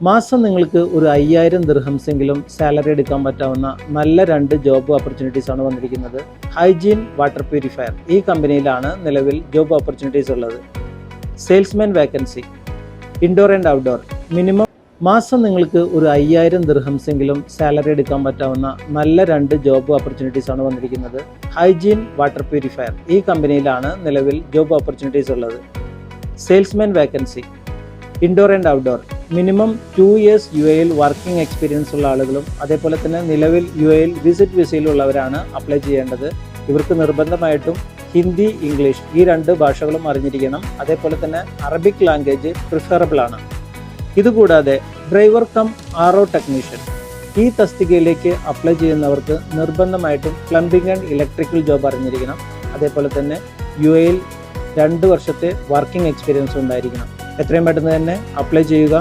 മാസം നിങ്ങൾക്ക് ഒരു 5000 ദിർഹംസെങ്കിലും സാലറി എടുക്കാൻ പറ്റാവുന്ന നല്ല 2 ജോബ് ഓപ്പർച്യൂണിറ്റീസ് ആണ് വന്നിരിക്കുന്നത്. ഹൈജീൻ വാട്ടർ പ്യൂരിഫയർ ഈ കമ്പനിയിലാണ് നിലവിൽ ജോബ് ഓപ്പർച്യൂണിറ്റീസ് ഉള്ളത്. Salesman vacancy, indoor and outdoor. Minimum മാസം നിങ്ങൾക്ക് ഒരു 5000 ദിർഹംസെങ്കിലും സാലറി എടുക്കാൻ പറ്റാവുന്ന നല്ല 2 ജോബ് ഓപ്പർച്യൂണിറ്റീസ് ആണ് വന്നിരിക്കുന്നത്. ഹൈജീൻ വാട്ടർ പ്യൂരിഫയർ ഈ കമ്പനിയിലാണ് നിലവിൽ ജോബ് ഓപ്പർച്യൂണിറ്റീസ് ഉള്ളത്. Salesman vacancy, indoor and outdoor. Minimum 2 years UAE working experience ഉള്ള ആളുകളും അതേപോലെ തന്നെ നിലവിൽ UAE വിസിറ്റ് വിസയിലുള്ളവരാണ് അപ്ലൈ ചെയ്യേണ്ടത്. ഇവർക്ക് നിർബന്ധമായിട്ടും ഹിന്ദി, ഇംഗ്ലീഷ് ഈ 2 ഭാഷകളും അറിഞ്ഞിരിക്കണം. അതേപോലെ തന്നെ അറബിക് ലാംഗ്വേജ് പ്രിഫറബിൾ ആണ്. ഇതുകൂടാതെ ഡ്രൈവർ കം RO ടെക്നീഷ്യൻ ഈ തസ്തികയിലേക്ക് അപ്ലൈ ചെയ്യുന്നവർക്ക് നിർബന്ധമായിട്ടും പ്ലംബിംഗ് ആൻഡ് ഇലക്ട്രിക്കൽ ജോബ് അറിഞ്ഞിരിക്കണം. അതേപോലെ തന്നെ UAE 2 വർഷത്തെ വർക്കിംഗ് എക്സ്പീരിയൻസ് ഉണ്ടായിരിക്കണം. എത്രയും പെട്ടെന്ന് തന്നെ അപ്ലൈ ചെയ്യുക.